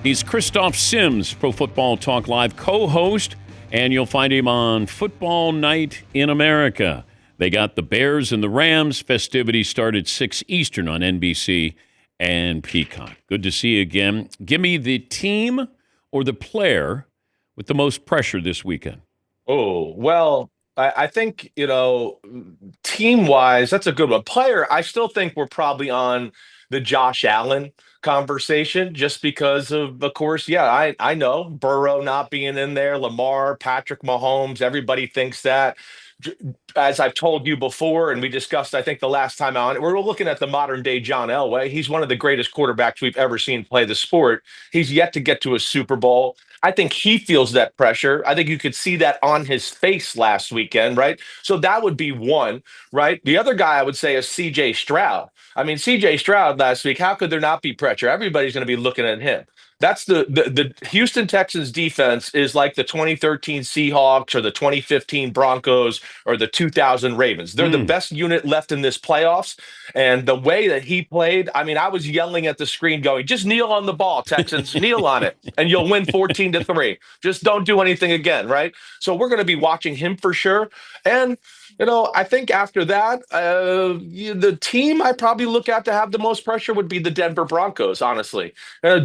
He's Christoph Sims, Pro Football Talk Live co-host, and you'll find him on Football Night in America. They got the Bears and the Rams. Festivities start at 6 Eastern on NBC and Peacock. Good to see you again. Give me the team or the player with the most pressure this weekend. Oh, well, I think, team-wise, that's a good one. Player, I still think we're probably on the Josh Allen conversation just because of course, yeah, I know Burrow not being in there, Lamar, Patrick Mahomes, everybody thinks that. J- As I've told you before, and we discussed, I think the last time on, we're looking at the modern day John Elway. He's one of the greatest quarterbacks we've ever seen play the sport. He's yet to get to a Super Bowl. I think he feels that pressure. I think you could see that on his face last weekend, right? So that would be one, right? The other guy I would say is CJ Stroud. I mean, CJ Stroud last week, how could there not be pressure? Everybody's going to be looking at him. That's the Houston Texans defense is like the 2013 Seahawks or the 2015 Broncos or the 2000 Ravens. They're the best unit left in this playoffs. And the way that he played, I mean, I was yelling at the screen going, just kneel on the ball, Texans, kneel on it, and you'll win 14-3. Just don't do anything again, right? So we're going to be watching him for sure. And I think after that, the team I probably look at to have the most pressure would be the Denver Broncos, honestly.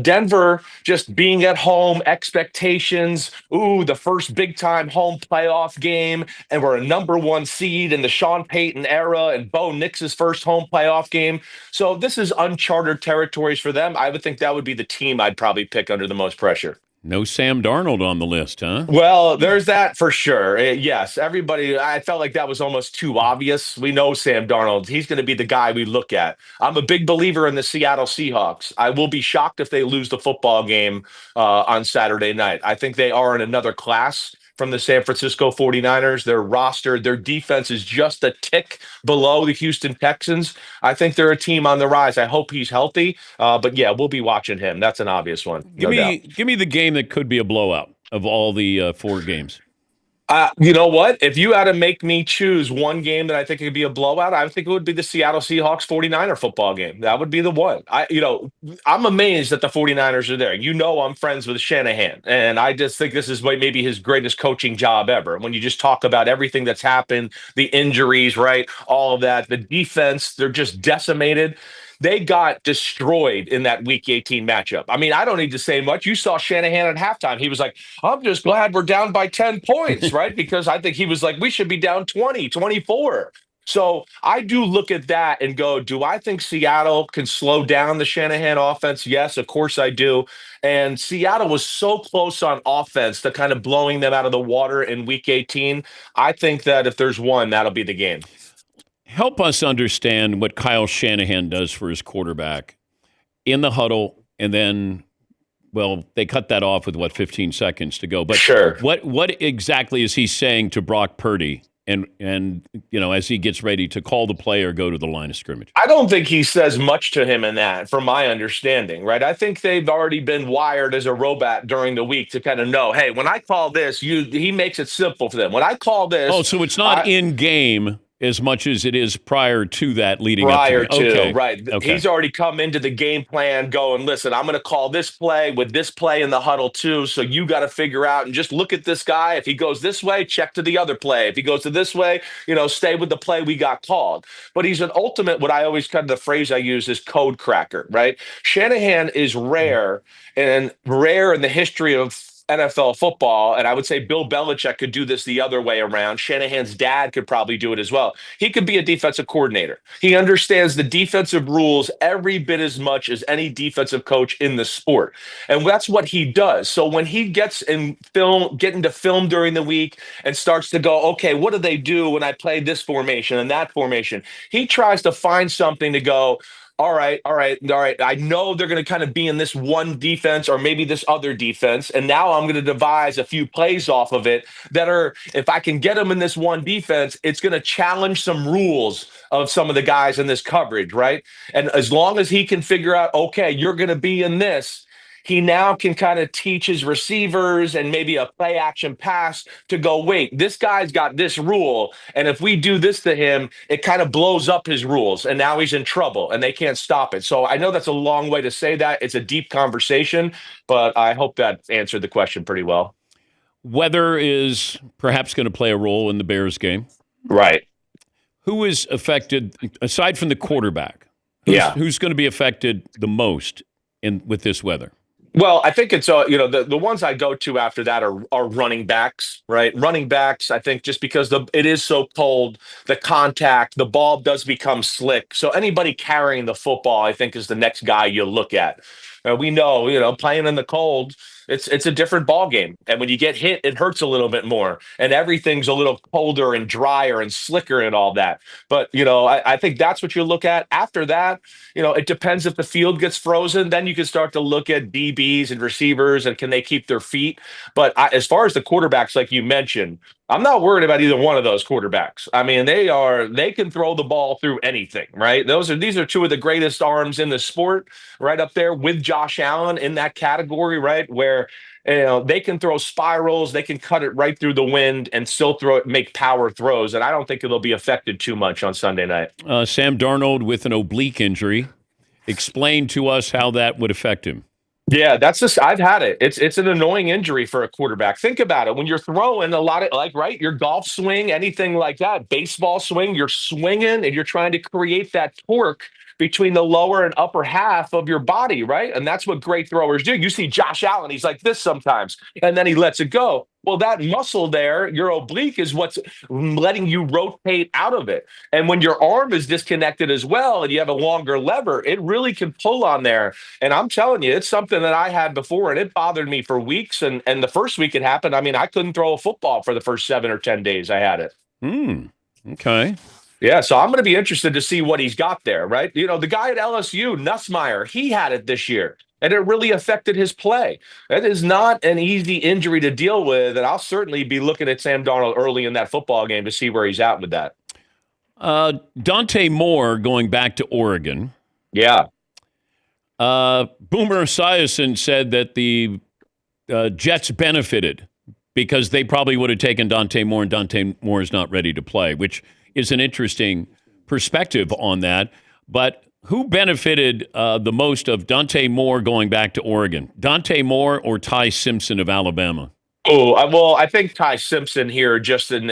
Denver just being at home, expectations. Ooh, the first big time home playoff game. And we're a number one seed in the Sean Payton era and Bo Nix's first home playoff game. So this is uncharted territories for them. I would think that would be the team I'd probably pick under the most pressure. No Sam Darnold on the list, huh? Well, there's that for sure. Yes, everybody, I felt like that was almost too obvious. We know Sam Darnold. He's going to be the guy we look at. I'm a big believer in the Seattle Seahawks. I will be shocked if they lose the football game on Saturday night. I think they are in another class from the San Francisco 49ers. Their roster, their defense is just a tick below the Houston Texans. I think they're a team on the rise. I hope he's healthy. But yeah, we'll be watching him. That's an obvious one. Give No doubt. me the game that could be a blowout of all the 4 games. You know what? If you had to make me choose one game that I think could be a blowout, I think it would be the Seattle Seahawks 49er football game. That would be the one. I'm amazed that the 49ers are there. I'm friends with Shanahan, and I just think this is maybe his greatest coaching job ever. When you just talk about everything that's happened, the injuries, right? All of that, the defense, they're just decimated. They got destroyed in that Week 18 matchup. I mean, I don't need to say much. You saw Shanahan at halftime. He was like, I'm just glad we're down by 10 points, right? Because I think he was like, we should be down 20, 24. So I do look at that and go, do I think Seattle can slow down the Shanahan offense? Yes, of course I do. And Seattle was so close on offense to kind of blowing them out of the water in Week 18. I think that if there's one, that'll be the game. Help us understand what Kyle Shanahan does for his quarterback in the huddle, and then, well, they cut that off with 15 seconds to go. But sure, what exactly is he saying to Brock Purdy? And as he gets ready to call the play or go to the line of scrimmage? I don't think he says much to him in that, from my understanding, right? I think they've already been wired as a robot during the week to kind of know, hey, when I call this, he makes it simple for them. When I call this, so it's not in game as much as it is prior to that, leading prior up to okay. Right. Okay. He's already come into the game plan going, listen, I'm going to call this play with this play in the huddle too. So you got to figure out and just look at this guy. If he goes this way, check to the other play. If he goes to this way, stay with the play we got called. But he's an ultimate, what I always the phrase I use is code cracker, right? Shanahan is rare in the history of NFL football, and I would say Bill Belichick could do this the other way around. Shanahan's dad could probably do it as well. He could be a defensive coordinator. He understands the defensive rules every bit as much as any defensive coach in the sport, and that's what he does. So when he gets into film during the week and starts to go, okay, what do they do when I play this formation and that formation? He tries to find something to go, all right. I know they're going to kind of be in this one defense or maybe this other defense. And now I'm going to devise a few plays off of it that are, if I can get them in this one defense, it's going to challenge some rules of some of the guys in this coverage, right? And as long as he can figure out, okay, you're going to be in this, he now can kind of teach his receivers and maybe a play action pass to go, wait, this guy's got this rule. And if we do this to him, it kind of blows up his rules. And now he's in trouble and they can't stop it. So I know that's a long way to say that. It's a deep conversation, but I hope that answered the question pretty well. Weather is perhaps going to play a role in the Bears game. Right. Who is affected, aside from the quarterback? Who's going to be affected the most with this weather? Well, I think it's the ones I go to after that are running backs, right? Running backs, I think just because it is so cold, the contact, the ball does become slick. So anybody carrying the football, I think, is the next guy you look at. We know, playing in the cold, it's a different ball game, and when you get hit, it hurts a little bit more, and everything's a little colder and drier and slicker and all that. But I think that's what you look at. After that, it depends if the field gets frozen. Then you can start to look at DBs and receivers and can they keep their feet. But as far as the quarterbacks, like you mentioned, I'm not worried about either one of those quarterbacks. I mean, they can throw the ball through anything, right? These are two of the greatest arms in the sport, right up there with Josh Allen in that category, right? Where they can throw spirals, they can cut it right through the wind and still make power throws. And I don't think it'll be affected too much on Sunday night. Sam Darnold with an oblique injury. Explain to us how that would affect him. Yeah, I've had it. It's an annoying injury for a quarterback. Think about it. When you're throwing a lot of right, your golf swing, anything like that, baseball swing, you're swinging and you're trying to create that torque between the lower and upper half of your body, right? And that's what great throwers do. You see Josh Allen, he's like this sometimes, and then he lets it go. Well, that muscle there, your oblique, is what's letting you rotate out of it. And when your arm is disconnected as well and you have a longer lever, it really can pull on there. And I'm telling you, it's something that I had before and it bothered me for weeks. And the first week it happened, I mean, I couldn't throw a football for the first 7 or 10 days I had it. Okay. Yeah, so I'm going to be interested to see what he's got there, right? The guy at LSU, Nussmeier, he had it this year, and it really affected his play. That is not an easy injury to deal with, and I'll certainly be looking at Sam Darnold early in that football game to see where he's at with that. Dante Moore going back to Oregon. Yeah. Boomer Esiason said that the Jets benefited because they probably would have taken Dante Moore, and Dante Moore is not ready to play, which is an interesting perspective on that. But who benefited the most of Dante Moore going back to Oregon? Dante Moore or Ty Simpson of Alabama? Oh, well, I think Ty Simpson here just in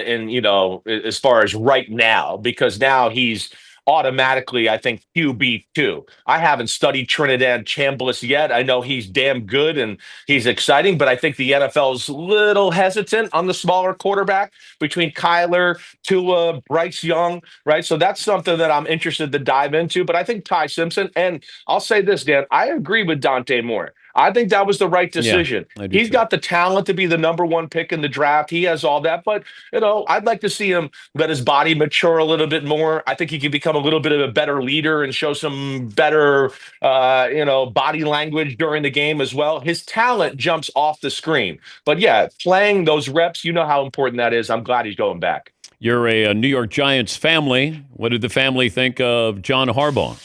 as far as right now, because now he's automatically, I think, QB2. I haven't studied Trinidad Chambliss yet. I know he's damn good and he's exciting, but I think the NFL's a little hesitant on the smaller quarterback between Kyler, Tua, Bryce Young, right? So that's something that I'm interested to dive into. But I think Ty Simpson, and I'll say this, Dan, I agree with Dante Moore. I think that was the right decision. Yeah, he's got the talent to be the number one pick in the draft. He has all that, but I'd like to see him let his body mature a little bit more. I think he can become a little bit of a better leader and show some better, body language during the game as well. His talent jumps off the screen, but yeah, playing those reps, you know how important that is. I'm glad he's going back. You're a New York Giants family. What did the family think of John Harbaugh?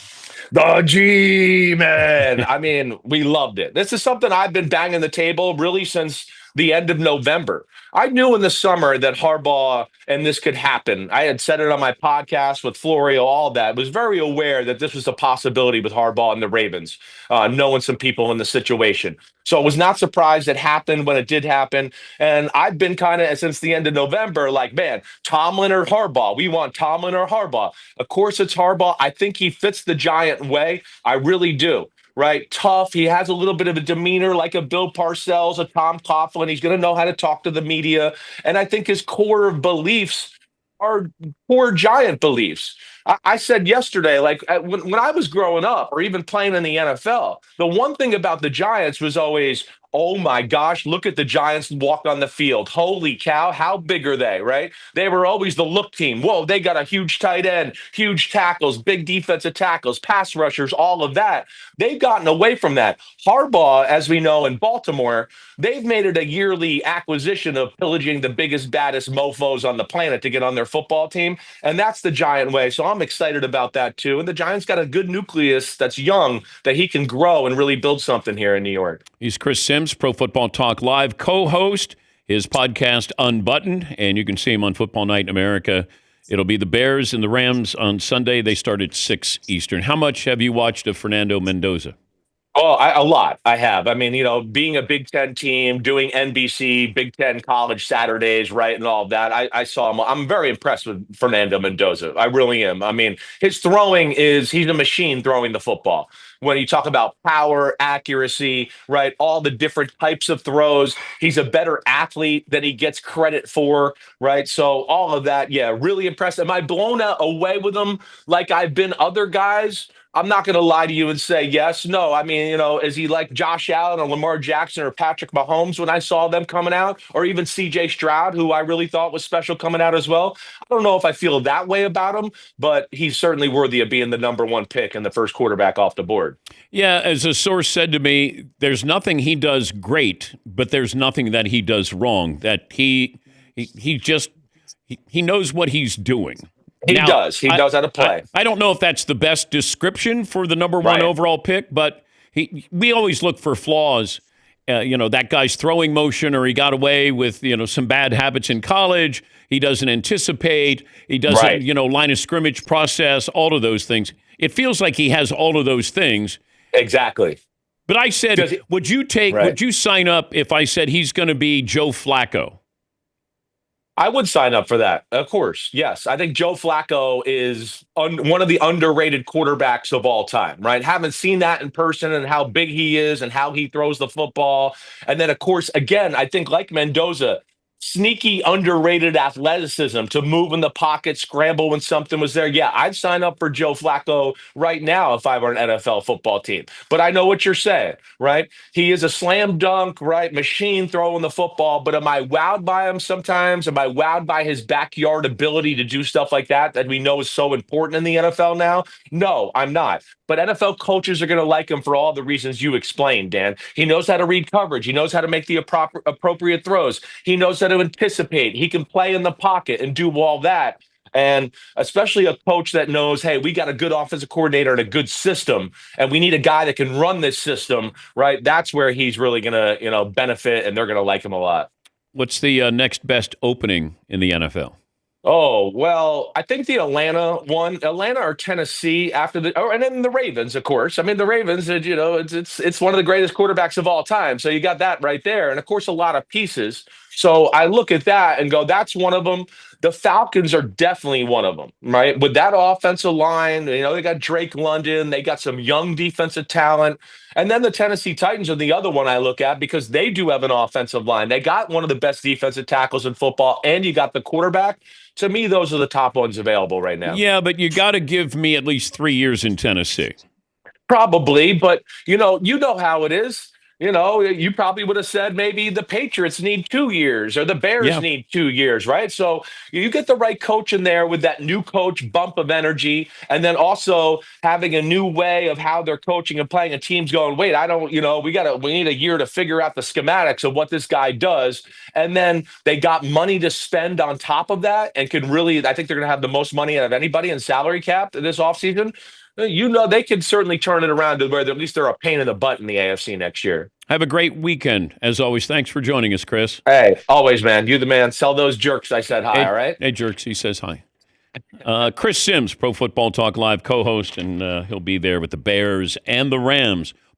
The G-Man. I mean, we loved it. This is something I've been banging the table really since the end of November. I knew in the summer that Harbaugh and this could happen. I had said it on my podcast with Florio, all that. Was very aware that this was a possibility with Harbaugh and the Ravens, knowing some people in the situation. So I was not surprised it happened when it did happen. And I've been kind of, since the end of November, like, man, Tomlin or Harbaugh? We want Tomlin or Harbaugh. Of course, it's Harbaugh. I think he fits the Giant way. I really do. Right? Tough. He has a little bit of a demeanor like a Bill Parcells, a Tom Coughlin. He's going to know how to talk to the media. And I think his core beliefs are core Giant beliefs. I said yesterday, like when I was growing up or even playing in the NFL, the one thing about the Giants was always, oh my gosh, look at the Giants walk on the field. Holy cow, how big are they, right? They were always the look team. Whoa, they got a huge tight end, huge tackles, big defensive tackles, pass rushers, all of that. They've gotten away from that. Harbaugh, as we know in Baltimore, they've made it a yearly acquisition of pillaging the biggest, baddest mofos on the planet to get on their football team. And that's the Giant way. So I'm I'm excited about that too. And the Giants got a good nucleus that's young that he can grow and really build something here in New York. He's Chris Sims, Pro Football Talk Live co-host, his podcast Unbuttoned, and you can see him on Football Night in America. It'll be the Bears and the Rams on Sunday. They start at 6 Eastern. How much have you watched of Fernando Mendoza? Oh, a lot. I have. I mean, being a Big Ten team, doing NBC, Big Ten college Saturdays, right, and all of that. I saw him. I'm very impressed with Fernando Mendoza. I really am. I mean, he's a machine throwing the football. When you talk about power, accuracy, right, all the different types of throws, he's a better athlete than he gets credit for, right? So all of that, yeah, really impressed. Am I blown away with him like I've been other guys? I'm not going to lie to you and say yes. No, I mean, is he like Josh Allen or Lamar Jackson or Patrick Mahomes when I saw them coming out, or even CJ Stroud, who I really thought was special coming out as well? I don't know if I feel that way about him, but he's certainly worthy of being the number one pick and the first quarterback off the board. Yeah, as a source said to me, there's nothing he does great, but there's nothing that he does wrong. That he knows what he's doing. He does how to play. I don't know if that's the best description for the number one overall pick, but we always look for flaws. That guy's throwing motion, or he got away with, some bad habits in college. He doesn't anticipate. He doesn't, line of scrimmage process, all of those things. It feels like he has all of those things. Exactly. But I said, would you sign up if I said he's going to be Joe Flacco? I would sign up for that. Of course. Yes. I think Joe Flacco is one of the underrated quarterbacks of all time, right? Haven't seen that in person and how big he is and how he throws the football. And then, of course, again, I think like Mendoza, sneaky underrated athleticism to move in the pocket, scramble when something was there. Yeah, I'd sign up for Joe Flacco right now if I were an NFL football team. But I know what you're saying, right? He is a slam dunk, right? Machine throwing the football. But am I wowed by him sometimes? Am I wowed by his backyard ability to do stuff like that we know is so important in the NFL now? No, I'm not. But NFL coaches are going to like him for all the reasons you explained, Dan. He knows how to read coverage. He knows how to make the appropriate throws. He knows how to anticipate. He can play in the pocket and do all that. And especially a coach that knows, hey, we got a good offensive coordinator and a good system, and we need a guy that can run this system, right? That's where he's really going to, benefit, and they're going to like him a lot. What's the next best opening in the NFL? Oh, well, I think the Atlanta or Tennessee and then the Ravens, of course. I mean, the Ravens, it's one of the greatest quarterbacks of all time. So you got that right there. And of course, a lot of pieces. So I look at that and go, that's one of them. The Falcons are definitely one of them, right? With that offensive line, they got Drake London, they got some young defensive talent. And then the Tennessee Titans are the other one I look at because they do have an offensive line. They got one of the best defensive tackles in football, and you got the quarterback. To me, those are the top ones available right now. Yeah, but you got to give me at least 3 years in Tennessee. Probably, but you know how it is. You probably would have said maybe the Patriots need 2 years or the Bears need 2 years, right? So you get the right coach in there with that new coach bump of energy, and then also having a new way of how they're coaching and playing. A team's going, wait, we need a year to figure out the schematics of what this guy does. And then they got money to spend on top of that and can really, I think they're going to have the most money out of anybody in salary cap this offseason. They can certainly turn it around to where at least they're a pain in the butt in the AFC next year. Have a great weekend. As always, thanks for joining us, Chris. Hey, always, man. You the man. Sell those jerks. I said hi, all right? Hey, jerks. He says hi. Chris Sims, Pro Football Talk Live co-host, and he'll be there with the Bears and the Rams.